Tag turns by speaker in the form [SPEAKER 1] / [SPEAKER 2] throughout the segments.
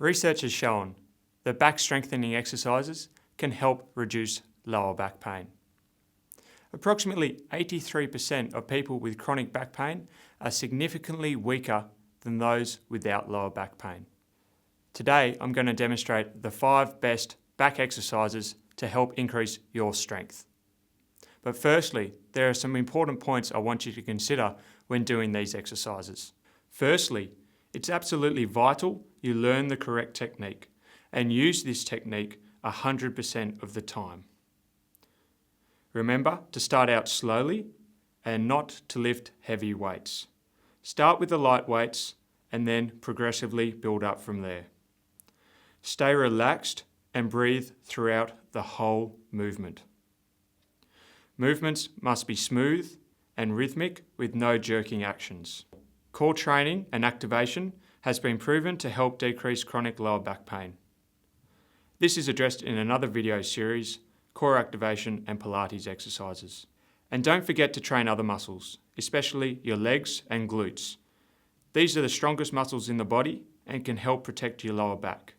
[SPEAKER 1] Research has shown that back strengthening exercises can help reduce lower back pain. Approximately 83% of people with chronic back pain are significantly weaker than those without lower back pain. Today, I'm going to demonstrate the 5 best back exercises to help increase your strength. But firstly, there are some important points I want you to consider when doing these exercises. Firstly, it's absolutely vital you learn the correct technique and use this technique 100% of the time. Remember to start out slowly and not to lift heavy weights. Start with the light weights and then progressively build up from there. Stay relaxed and breathe throughout the whole movement. Movements must be smooth and rhythmic with no jerking actions. Core training and activation has been proven to help decrease chronic lower back pain. This is addressed in another video series, Core Activation and Pilates Exercises. And don't forget to train other muscles, especially your legs and glutes. These are the strongest muscles in the body and can help protect your lower back.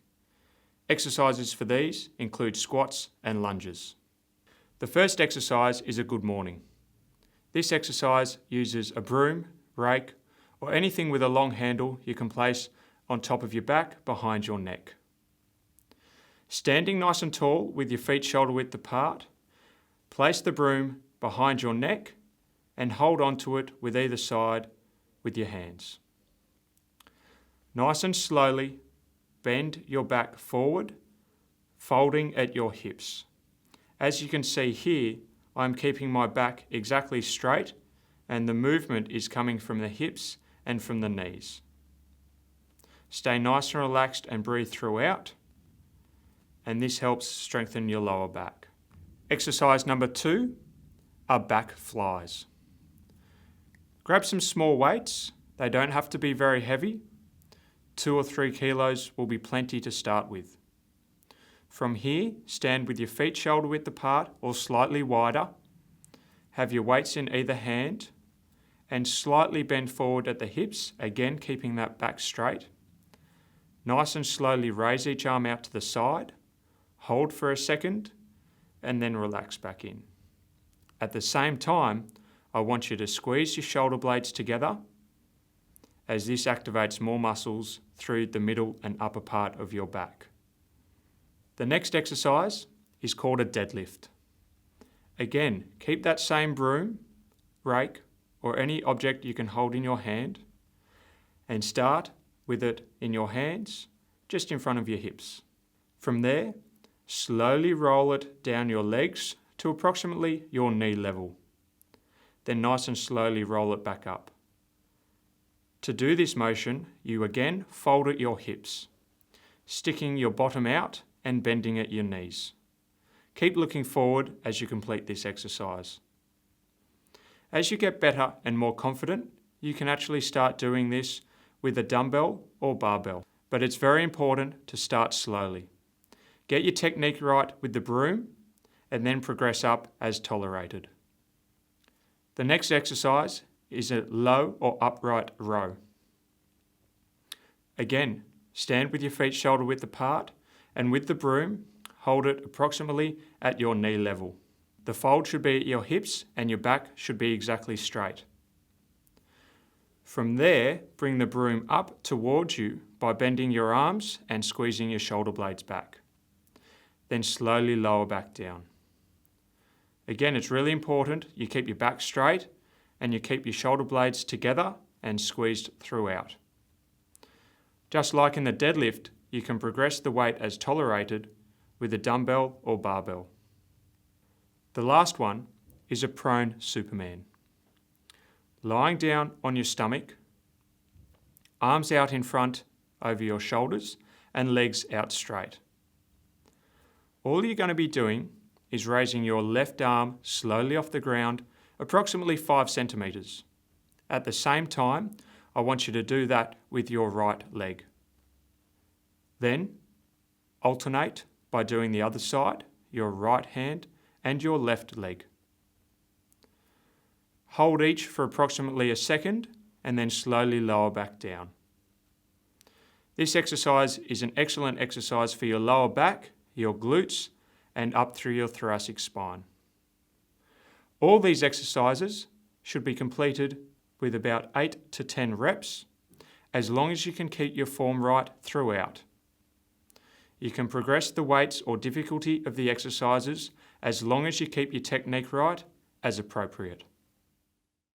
[SPEAKER 1] Exercises for these include squats and lunges. The first exercise is a good morning. This exercise uses a broom, rake, or anything with a long handle you can place on top of your back behind your neck. Standing nice and tall with your feet shoulder width apart, place the broom behind your neck and hold onto it with either side with your hands. Nice and slowly bend your back forward, folding at your hips. As you can see here, I'm keeping my back exactly straight and the movement is coming from the hips and from the knees. Stay nice and relaxed and breathe throughout, and this helps strengthen your lower back. Exercise number 2 are back flies. Grab some small weights. They don't have to be very heavy. 2 or 3 kilos will be plenty to start with. From here, stand with your feet shoulder width apart or slightly wider. Have your weights in either hand and slightly bend forward at the hips, again keeping that back straight. Nice and slowly raise each arm out to the side, hold for a second, and then relax back in. At the same time, I want you to squeeze your shoulder blades together as this activates more muscles through the middle and upper part of your back. The next exercise is called a deadlift. Again, keep that same broom, rake, or any object you can hold in your hand and start with it in your hands just in front of your hips. From there, slowly roll it down your legs to approximately your knee level. Then nice and slowly roll it back up. To do this motion, you again fold at your hips, sticking your bottom out and bending at your knees. Keep looking forward as you complete this exercise. As you get better and more confident, you can actually start doing this with a dumbbell or barbell. But it's very important to start slowly. Get your technique right with the broom and then progress up as tolerated. The next exercise is a low or upright row. Again, stand with your feet shoulder width apart and with the broom, hold it approximately at your knee level. The fold should be at your hips and your back should be exactly straight. From there, bring the broom up towards you by bending your arms and squeezing your shoulder blades back. Then slowly lower back down. Again, it's really important you keep your back straight and you keep your shoulder blades together and squeezed throughout. Just like in the deadlift, you can progress the weight as tolerated with a dumbbell or barbell. The last one is a prone Superman. Lying down on your stomach, arms out in front over your shoulders and legs out straight. All you're going to be doing is raising your left arm slowly off the ground, approximately 5 centimeters. At the same time, I want you to do that with your right leg. Then alternate by doing the other side, your right hand and your left leg. Hold each for approximately a second and then slowly lower back down. This exercise is an excellent exercise for your lower back, your glutes, and up through your thoracic spine. All these exercises should be completed with about 8 to 10 reps, as long as you can keep your form right throughout. You can progress the weights or difficulty of the exercises as long as you keep your technique right as appropriate.